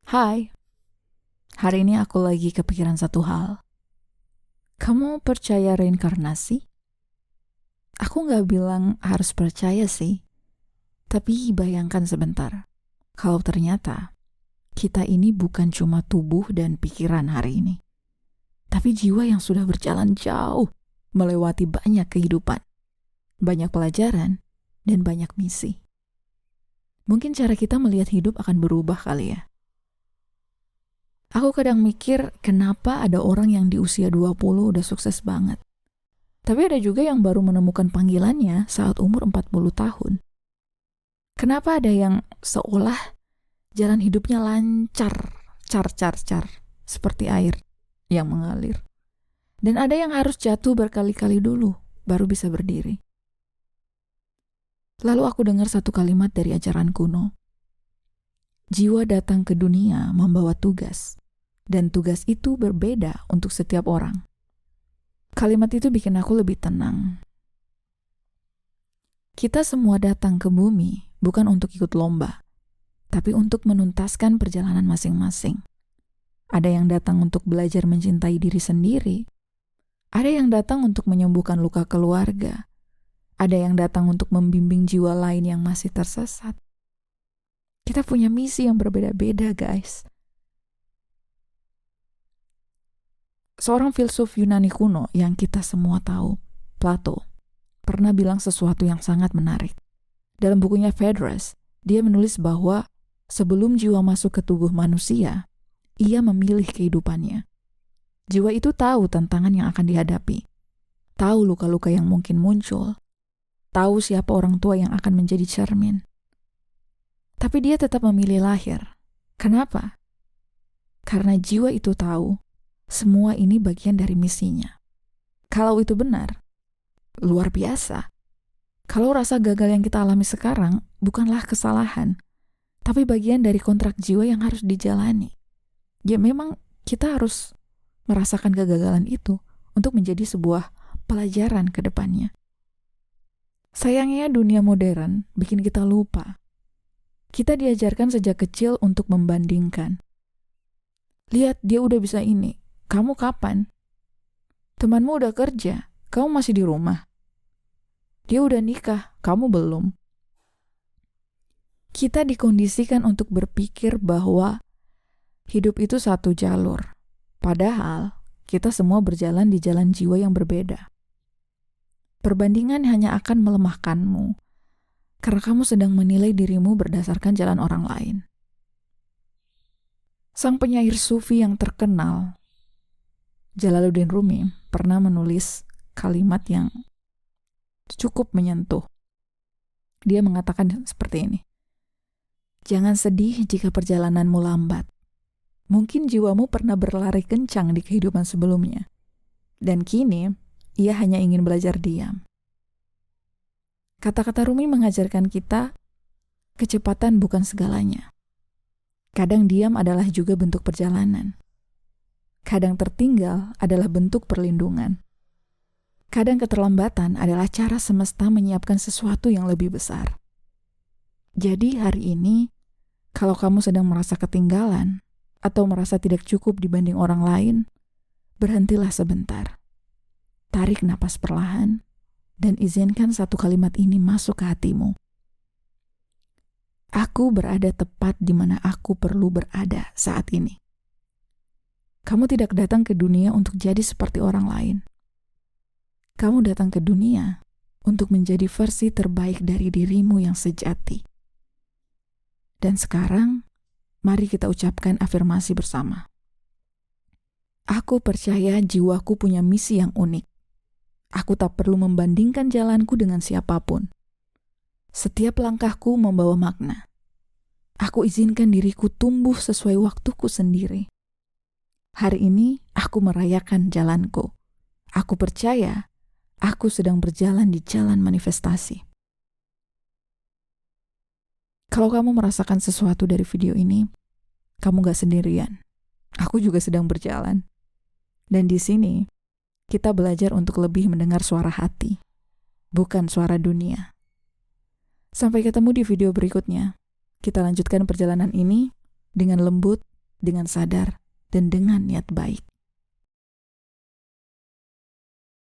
Hai, hari ini aku lagi kepikiran satu hal. Kamu percaya reinkarnasi? Aku nggak bilang harus percaya sih, tapi bayangkan sebentar. Kalau ternyata kita ini bukan cuma tubuh dan pikiran hari ini, tapi jiwa yang sudah berjalan jauh, melewati banyak kehidupan, banyak pelajaran, dan banyak misi. Mungkin cara kita melihat hidup akan berubah kali ya. Aku kadang mikir kenapa ada orang yang di usia 20 udah sukses banget. Tapi ada juga yang baru menemukan panggilannya saat umur 40 tahun. Kenapa ada yang seolah jalan hidupnya lancar, car, seperti air yang mengalir. Dan ada yang harus jatuh berkali-kali dulu, baru bisa berdiri. Lalu aku dengar satu kalimat dari ajaran kuno. Jiwa datang ke dunia membawa tugas, dan tugas itu berbeda untuk setiap orang. Kalimat itu bikin aku lebih tenang. Kita semua datang ke bumi bukan untuk ikut lomba, tapi untuk menuntaskan perjalanan masing-masing. Ada yang datang untuk belajar mencintai diri sendiri, ada yang datang untuk menyembuhkan luka keluarga, ada yang datang untuk membimbing jiwa lain yang masih tersesat. Kita punya misi yang berbeda-beda, guys. Seorang filsuf Yunani kuno yang kita semua tahu, Plato, pernah bilang sesuatu yang sangat menarik. Dalam bukunya Phaedrus, dia menulis bahwa sebelum jiwa masuk ke tubuh manusia, ia memilih kehidupannya. Jiwa itu tahu tantangan yang akan dihadapi, tahu luka-luka yang mungkin muncul, tahu siapa orang tua yang akan menjadi cermin. Tapi dia tetap memilih lahir. Kenapa? Karena jiwa itu tahu semua ini bagian dari misinya. Kalau itu benar, luar biasa. Kalau rasa gagal yang kita alami sekarang bukanlah kesalahan, tapi bagian dari kontrak jiwa yang harus dijalani. Ya memang kita harus merasakan kegagalan itu untuk menjadi sebuah pelajaran ke depannya. Sayangnya dunia modern bikin kita lupa. Kita diajarkan sejak kecil untuk membandingkan. Lihat, dia udah bisa ini. Kamu kapan? Temanmu udah kerja. Kamu masih di rumah. Dia udah nikah. Kamu belum. Kita dikondisikan untuk berpikir bahwa hidup itu satu jalur. Padahal, kita semua berjalan di jalan jiwa yang berbeda. Perbandingan hanya akan melemahkanmu. Karena kamu sedang menilai dirimu berdasarkan jalan orang lain. Sang penyair sufi yang terkenal, Jalaluddin Rumi, pernah menulis kalimat yang cukup menyentuh. Dia mengatakan seperti ini. Jangan sedih jika perjalananmu lambat. Mungkin jiwamu pernah berlari kencang di kehidupan sebelumnya. Dan kini, ia hanya ingin belajar diam. Kata-kata Rumi mengajarkan kita, kecepatan bukan segalanya. Kadang diam adalah juga bentuk perjalanan. Kadang tertinggal adalah bentuk perlindungan. Kadang keterlambatan adalah cara semesta menyiapkan sesuatu yang lebih besar. Jadi hari ini, kalau kamu sedang merasa ketinggalan atau merasa tidak cukup dibanding orang lain, berhentilah sebentar. Tarik napas perlahan, dan izinkan satu kalimat ini masuk ke hatimu. Aku berada tepat di mana aku perlu berada saat ini. Kamu tidak datang ke dunia untuk jadi seperti orang lain. Kamu datang ke dunia untuk menjadi versi terbaik dari dirimu yang sejati. Dan sekarang, mari kita ucapkan afirmasi bersama. Aku percaya jiwaku punya misi yang unik. Aku tak perlu membandingkan jalanku dengan siapapun. Setiap langkahku membawa makna. Aku izinkan diriku tumbuh sesuai waktuku sendiri. Hari ini aku merayakan jalanku. Aku percaya aku sedang berjalan di jalan manifestasi. Kalau kamu merasakan sesuatu dari video ini, kamu gak sendirian. Aku juga sedang berjalan. Dan di sini, kita belajar untuk lebih mendengar suara hati, bukan suara dunia. Sampai ketemu di video berikutnya. Kita lanjutkan perjalanan ini dengan lembut dengan sadar dan dengan niat baik.